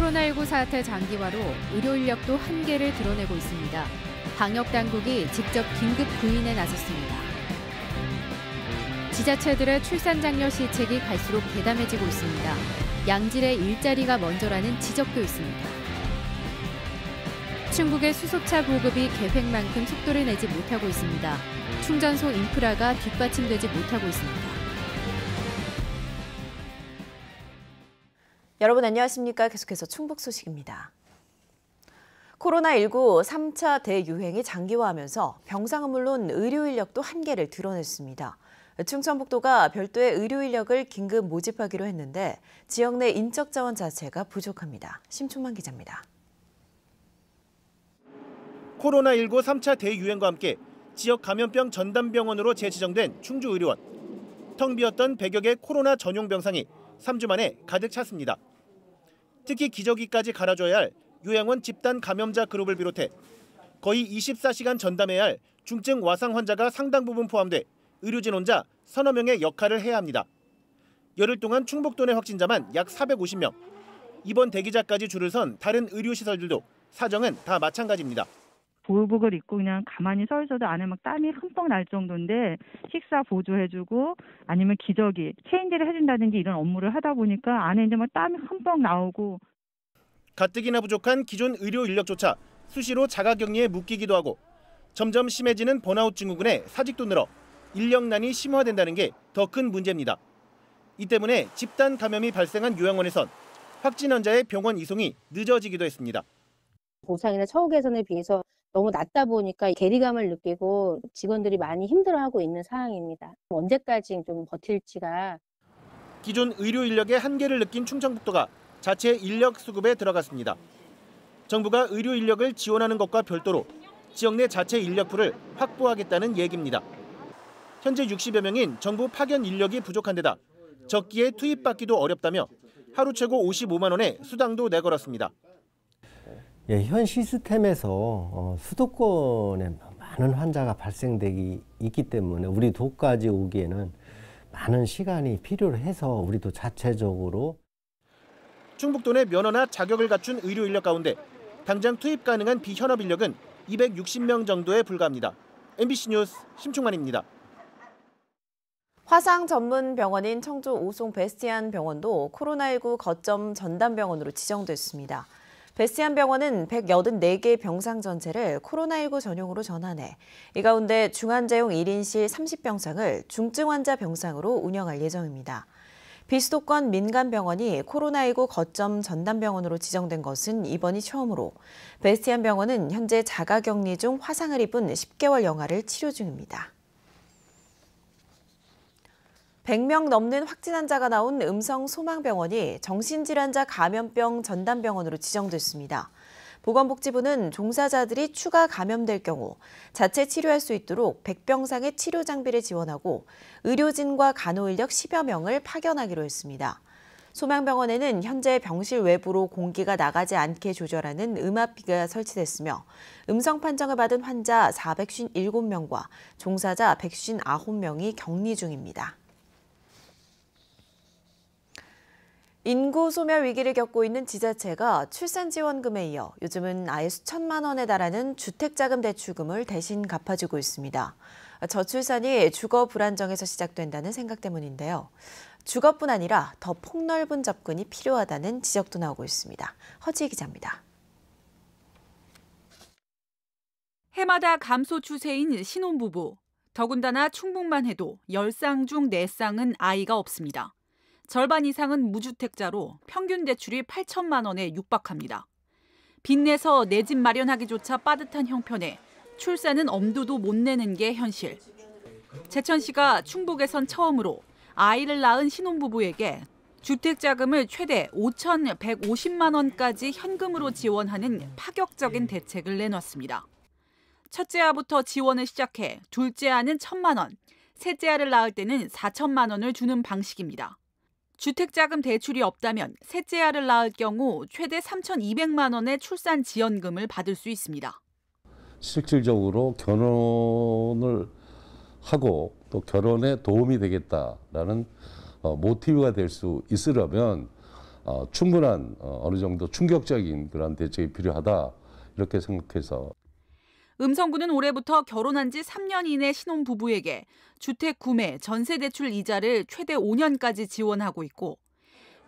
코로나19 사태 장기화로 의료 인력도 한계를 드러내고 있습니다. 방역당국이 직접 긴급 구인에 나섰습니다. 지자체들의 출산 장려 시책이 갈수록 대담해지고 있습니다. 양질의 일자리가 먼저라는 지적도 있습니다. 충북의 수소차 보급이 계획만큼 속도를 내지 못하고 있습니다. 충전소 인프라가 뒷받침되지 못하고 있습니다. 여러분 안녕하십니까? 계속해서 충북 소식입니다. 코로나19 3차 대유행이 장기화하면서 병상은 물론 의료 인력도 한계를 드러냈습니다. 충청북도가 별도의 의료 인력을 긴급 모집하기로 했는데 지역 내 인적 자원 자체가 부족합니다. 심충만 기자입니다. 코로나19 3차 대유행과 함께 지역 감염병 전담병원으로 재지정된 충주의료원. 텅 비었던 100여 개 코로나 전용 병상이 3주 만에 가득 찼습니다. 특히 기저귀까지 갈아줘야 할 요양원 집단 감염자 그룹을 비롯해 거의 24시간 전담해야 할 중증 와상 환자가 상당 부분 포함돼 의료진 혼자 서너 명의 역할을 해야 합니다. 열흘 동안 충북도 내 확진자만 약 450명. 입원 대기자까지 줄을 선 다른 의료시설들도 사정은 다 마찬가지입니다. 보호복을 입고 그냥 가만히 서 있어도 안에 막 땀이 흠뻑 날 정도인데 식사 보조해주고 아니면 기저귀, 체인지를 해준다든지 이런 업무를 하다 보니까 안에 이제 막 땀이 흠뻑 나오고. 가뜩이나 부족한 기존 의료 인력조차 수시로 자가격리에 묶이기도 하고 점점 심해지는 번아웃 증후군에 사직도 늘어 인력난이 심화된다는 게 더 큰 문제입니다. 이 때문에 집단 감염이 발생한 요양원에선 확진 환자의 병원 이송이 늦어지기도 했습니다. 보상이나 처우 개선에 비해서 너무 낮다 보니까 괴리감을 느끼고 직원들이 많이 힘들어하고 있는 상황입니다. 언제까지 좀 버틸지가. 기존 의료 인력의 한계를 느낀 충청북도가 자체 인력 수급에 들어갔습니다. 정부가 의료 인력을 지원하는 것과 별도로 지역 내 자체 인력풀을 확보하겠다는 얘기입니다. 현재 60여 명인 정부 파견 인력이 부족한 데다 적기에 투입받기도 어렵다며 하루 최고 55만 원의 수당도 내걸었습니다. 예, 현 시스템에서 수도권에 많은 환자가 발생되기 있기 때문에 우리 도까지 오기에는 많은 시간이 필요해서 우리도 자체적으로 충북도 내 면허나 자격을 갖춘 의료 인력 가운데 당장 투입 가능한 비현업 인력은 260명 정도에 불과합니다. MBC 뉴스 심충만입니다. 화상 전문 병원인 청주 오송 베스티안 병원도 코로나19 거점 전담병원으로 지정됐습니다. 베스티안 병원은 184개 병상 전체를 코로나19 전용으로 전환해 이 가운데 중환자용 1인실 30병상을 중증 환자 병상으로 운영할 예정입니다. 비수도권 민간병원이 코로나19 거점 전담병원으로 지정된 것은 이번이 처음으로 베스티안 병원은 현재 자가격리 중 화상을 입은 10개월 영아를 치료 중입니다. 100명 넘는 확진 환자가 나온 음성 소망병원이 정신질환자 감염병 전담병원으로 지정됐습니다. 보건복지부는 종사자들이 추가 감염될 경우 자체 치료할 수 있도록 100병상의 치료 장비를 지원하고 의료진과 간호인력 10여 명을 파견하기로 했습니다. 소망병원에는 현재 병실 외부로 공기가 나가지 않게 조절하는 음압기가 설치됐으며 음성 판정을 받은 환자 457명과 종사자 159명이 격리 중입니다. 인구 소멸 위기를 겪고 있는 지자체가 출산지원금에 이어 요즘은 아예 수천만 원에 달하는 주택자금 대출금을 대신 갚아주고 있습니다. 저출산이 주거 불안정에서 시작된다는 생각 때문인데요. 주거뿐 아니라 더 폭넓은 접근이 필요하다는 지적도 나오고 있습니다. 허지희 기자입니다. 해마다 감소 추세인 신혼부부. 더군다나 충북만 해도 10쌍 중 4쌍은 아이가 없습니다. 절반 이상은 무주택자로 평균 대출이 8천만 원에 육박합니다. 빚내서 내 집 마련하기조차 빠듯한 형편에 출산은 엄두도 못 내는 게 현실. 제천시가 충북에선 처음으로 아이를 낳은 신혼부부에게 주택자금을 최대 5,150만 원까지 현금으로 지원하는 파격적인 대책을 내놨습니다. 첫째 아부터 지원을 시작해 둘째 아는 1,000만 원, 셋째 아를 낳을 때는 4천만 원을 주는 방식입니다. 주택자금 대출이 없다면 셋째 아를 낳을 경우 최대 3,200만 원의 출산 지원금을 받을 수 있습니다. 실질적으로 결혼을 하고 또 결혼에 도움이 되겠다라는 모티브가 될 수 있으려면 충분한 어느 정도 충격적인 그런 대책이 필요하다 이렇게 생각해서. 음성군은 올해부터 결혼한 지 3년 이내 신혼부부에게 주택 구매, 전세 대출 이자를 최대 5년까지 지원하고 있고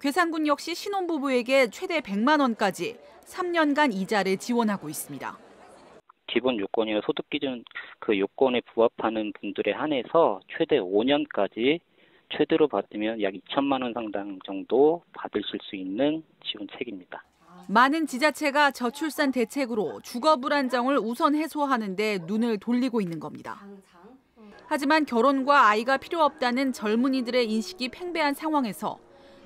괴산군 역시 신혼부부에게 최대 100만 원까지 3년간 이자를 지원하고 있습니다. 기본 요건이나 소득 기준 그 요건에 부합하는 분들에 한해서 최대 5년까지 최대로 받으면 약 2천만 원 상당 정도 받으실 수 있는 지원책입니다. 많은 지자체가 저출산 대책으로 주거 불안정을 우선 해소하는 데 눈을 돌리고 있는 겁니다. 하지만 결혼과 아이가 필요 없다는 젊은이들의 인식이 팽배한 상황에서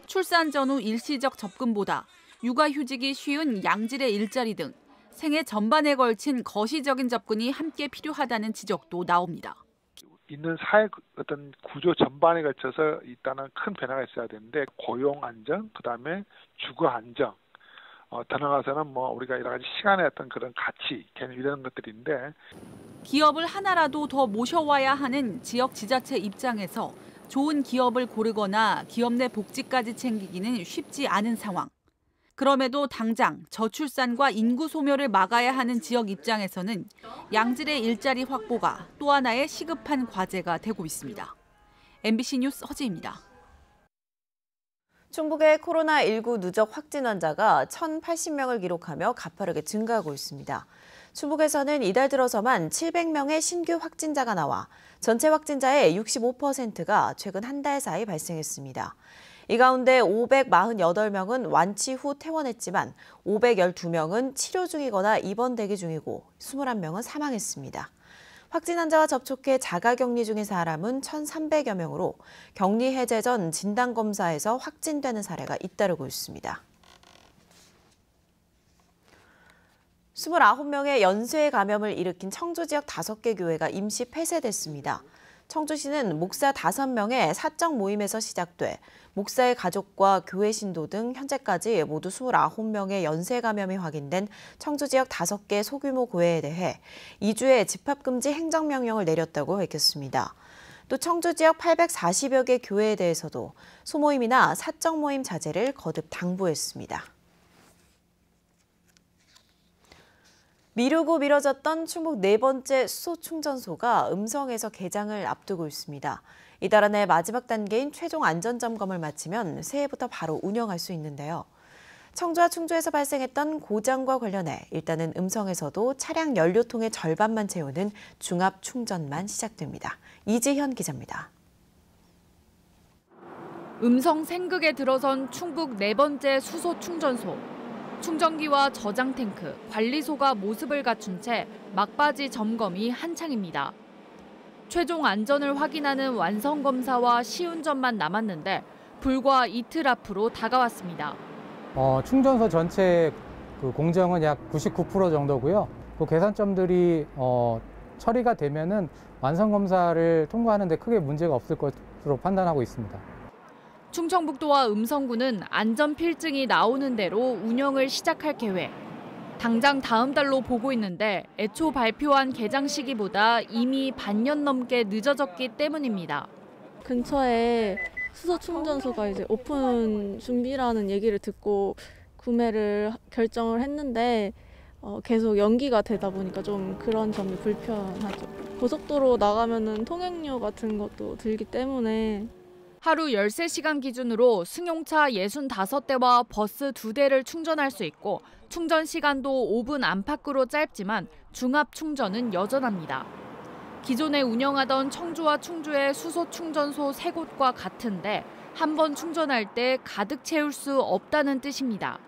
출산 전후 일시적 접근보다 육아휴직이 쉬운 양질의 일자리 등 생애 전반에 걸친 거시적인 접근이 함께 필요하다는 지적도 나옵니다. 있는 사회 어떤 구조 전반에 걸쳐서 일단은 큰 변화가 있어야 되는데 고용 안정, 그다음에 주거 안정, 더 나아가서는 우리가 여러 가지 시간의 어떤 그런 가치, 개념 이런 것들인데 기업을 하나라도 더 모셔와야 하는 지역 지자체 입장에서 좋은 기업을 고르거나 기업 내 복지까지 챙기기는 쉽지 않은 상황. 그럼에도 당장 저출산과 인구 소멸을 막아야 하는 지역 입장에서는 양질의 일자리 확보가 또 하나의 시급한 과제가 되고 있습니다. MBC 뉴스 허지입니다. 충북의 코로나19 누적 확진 환자가 1,080명을 기록하며 가파르게 증가하고 있습니다. 충북에서는 이달 들어서만 700명의 신규 확진자가 나와 전체 확진자의 65%가 최근 한 달 사이 발생했습니다. 이 가운데 548명은 완치 후 퇴원했지만 512명은 치료 중이거나 입원 대기 중이고 21명은 사망했습니다. 확진 환자와 접촉해 자가격리 중인 사람은 1,300여 명으로 격리 해제 전 진단검사에서 확진되는 사례가 잇따르고 있습니다. 29명의 연쇄 감염을 일으킨 청주 지역 5개 교회가 임시 폐쇄됐습니다. 청주시는 목사 5명의 사적 모임에서 시작돼 목사의 가족과 교회 신도 등 현재까지 모두 29명의 연쇄 감염이 확인된 청주 지역 5개 소규모 교회에 대해 2주의 집합금지 행정명령을 내렸다고 밝혔습니다. 또 청주 지역 840여 개 교회에 대해서도 소모임이나 사적 모임 자제를 거듭 당부했습니다. 미루고 미뤄졌던 충북 4번째 수소충전소가 음성에서 개장을 앞두고 있습니다. 이달 안에 마지막 단계인 최종 안전점검을 마치면 새해부터 바로 운영할 수 있는데요. 청주와 충주에서 발생했던 고장과 관련해 일단은 음성에서도 차량 연료통의 절반만 채우는 중압 충전만 시작됩니다. 이지현 기자입니다. 음성 생극에 들어선 충북 4번째 수소충전소. 충전기와 저장 탱크, 관리소가 모습을 갖춘 채 막바지 점검이 한창입니다. 최종 안전을 확인하는 완성 검사와 시운전만 남았는데 불과 이틀 앞으로 다가왔습니다. 충전소 전체 그 공정은 약 99% 정도고요. 그 개선점들이 처리가 되면은 완성 검사를 통과하는 데 크게 문제가 없을 것으로 판단하고 있습니다. 충청북도와 음성군은 안전 필증이 나오는 대로 운영을 시작할 계획. 당장 다음 달로 보고 있는데 애초 발표한 개장 시기보다 이미 반년 넘게 늦어졌기 때문입니다. 근처에 수소 충전소가 이제 오픈 준비라는 얘기를 듣고 구매를 결정을 했는데 계속 연기가 되다 보니까 좀 그런 점이 불편하죠. 고속도로 나가면은 통행료 같은 것도 들기 때문에 하루 13시간 기준으로 승용차 65대와 버스 2대를 충전할 수 있고 충전 시간도 5분 안팎으로 짧지만 중압 충전은 여전합니다. 기존에 운영하던 청주와 충주의 수소 충전소 3곳과 같은데 한 번 충전할 때 가득 채울 수 없다는 뜻입니다.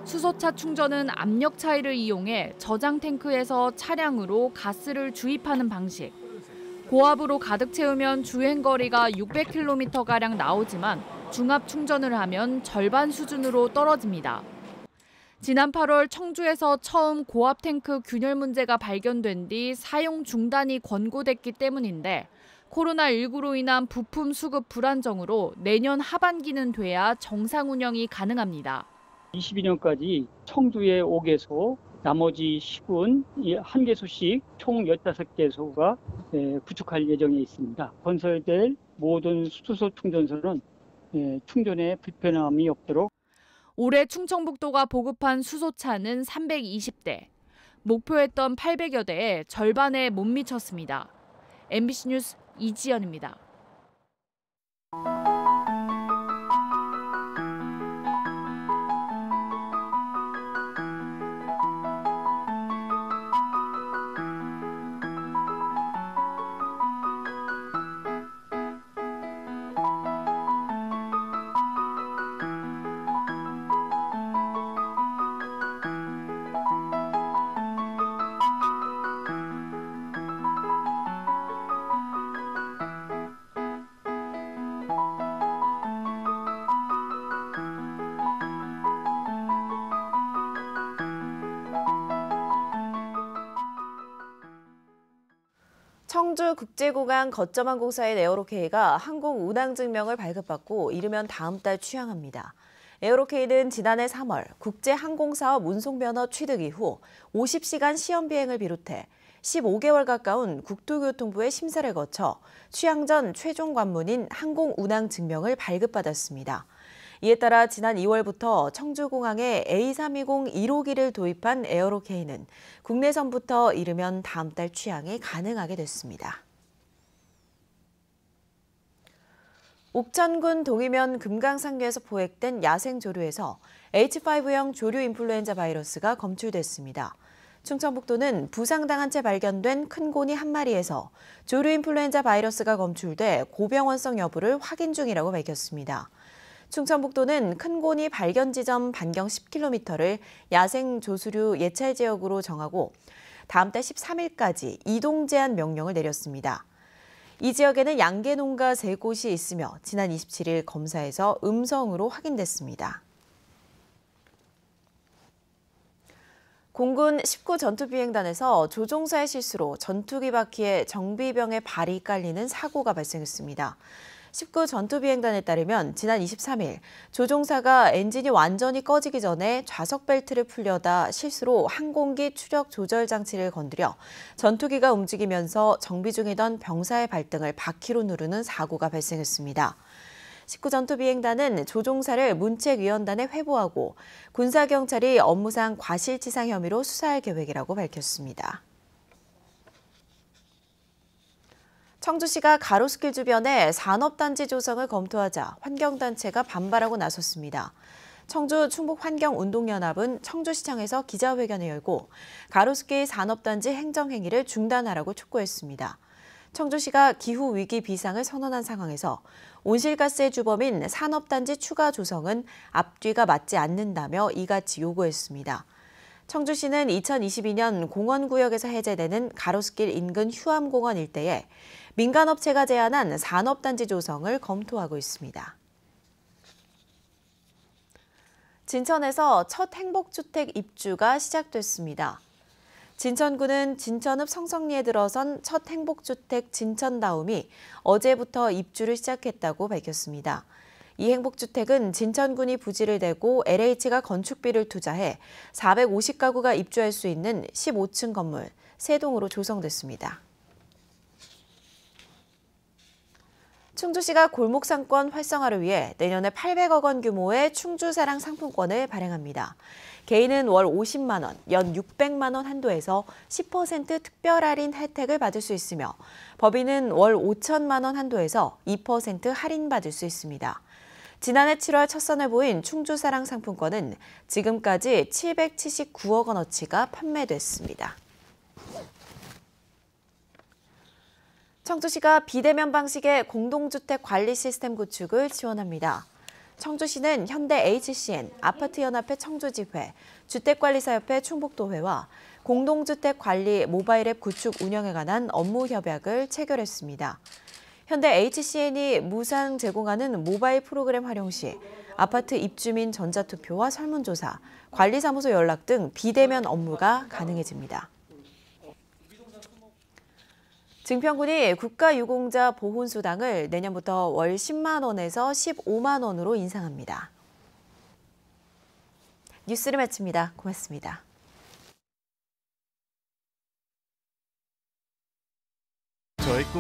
수소차 충전은 압력 차이를 이용해 저장 탱크에서 차량으로 가스를 주입하는 방식. 고압으로 가득 채우면 주행거리가 600km가량 나오지만 중압 충전을 하면 절반 수준으로 떨어집니다. 지난 8월 청주에서 처음 고압 탱크 균열 문제가 발견된 뒤 사용 중단이 권고됐기 때문인데 코로나19로 인한 부품 수급 불안정으로 내년 하반기는 돼야 정상 운영이 가능합니다. 22년까지 청주에 5개소, 나머지 시군 1개소씩 총 15개소가 구축할 예정에 있습니다. 건설될 모든 수소 충전소는 충전에 불편함이 없도록 올해 충청북도가 보급한 수소차는 320대, 목표했던 800여 대의 절반에 못 미쳤습니다. MBC 뉴스 이지연입니다. 청주국제공항 거점항공사인 에어로케이가 항공 운항 증명을 발급받고 이르면 다음 달 취항합니다. 에어로케이는 지난해 3월 국제항공사업 운송면허 취득 이후 50시간 시험 비행을 비롯해 15개월 가까운 국토교통부의 심사를 거쳐 취항 전 최종 관문인 항공 운항 증명을 발급받았습니다. 이에 따라 지난 2월부터 청주공항에 A320 1호기를 도입한 에어로케이는 국내선부터 이르면 다음 달 취항이 가능하게 됐습니다. 옥천군 동이면 금강산교에서 포획된 야생조류에서 H5형 조류 인플루엔자 바이러스가 검출됐습니다. 충청북도는 부상당한 채 발견된 큰 고니 한 마리에서 조류 인플루엔자 바이러스가 검출돼 고병원성 여부를 확인 중이라고 밝혔습니다. 충청북도는 큰 고니 발견 지점 반경 10km를 야생 조수류 예찰 지역으로 정하고 다음 달 13일까지 이동 제한 명령을 내렸습니다. 이 지역에는 양계 농가 3곳이 있으며 지난 27일 검사에서 음성으로 확인됐습니다. 공군 19 전투비행단에서 조종사의 실수로 전투기 바퀴에 정비병의 발이 깔리는 사고가 발생했습니다. 19 전투비행단에 따르면 지난 23일 조종사가 엔진이 완전히 꺼지기 전에 좌석 벨트를 풀려다 실수로 항공기 추력 조절 장치를 건드려 전투기가 움직이면서 정비 중이던 병사의 발등을 바퀴로 누르는 사고가 발생했습니다. 19 전투비행단은 조종사를 문책위원단에 회부하고 군사경찰이 업무상 과실치상 혐의로 수사할 계획이라고 밝혔습니다. 청주시가 가로수길 주변에 산업단지 조성을 검토하자 환경단체가 반발하고 나섰습니다. 청주 충북환경운동연합은 청주시청에서 기자회견을 열고 가로수길 산업단지 행정행위를 중단하라고 촉구했습니다. 청주시가 기후위기 비상을 선언한 상황에서 온실가스의 주범인 산업단지 추가 조성은 앞뒤가 맞지 않는다며 이같이 요구했습니다. 청주시는 2022년 공원구역에서 해제되는 가로수길 인근 휴암공원 일대에 민간업체가 제안한 산업단지 조성을 검토하고 있습니다. 진천에서 첫 행복주택 입주가 시작됐습니다. 진천구는 진천읍 성성리에 들어선 첫 행복주택 진천다움이 어제부터 입주를 시작했다고 밝혔습니다. 이 행복주택은 진천군이 부지를 대고 LH가 건축비를 투자해 450가구가 입주할 수 있는 15층 건물 3동으로 조성됐습니다. 충주시가 골목상권 활성화를 위해 내년에 800억 원 규모의 충주사랑 상품권을 발행합니다. 개인은 월 50만 원, 연 600만 원 한도에서 10% 특별 할인 혜택을 받을 수 있으며 법인은 월 5천만 원 한도에서 2% 할인받을 수 있습니다. 지난해 7월 첫 선을 보인 충주사랑 상품권은 지금까지 779억 원어치가 판매됐습니다. 청주시가 비대면 방식의 공동주택 관리 시스템 구축을 지원합니다. 청주시는 현대 HCN, 아파트연합회 청주지회, 주택관리사협회 충북도회와 공동주택 관리 모바일 앱 구축 운영에 관한 업무 협약을 체결했습니다. 현대 HCN이 무상 제공하는 모바일 프로그램 활용 시 아파트 입주민 전자투표와 설문조사, 관리사무소 연락 등 비대면 업무가 가능해집니다. 증평군이 국가유공자 보훈수당을 내년부터 월 10만 원에서 15만 원으로 인상합니다. 뉴스를 마칩니다. 고맙습니다. 저의 꿈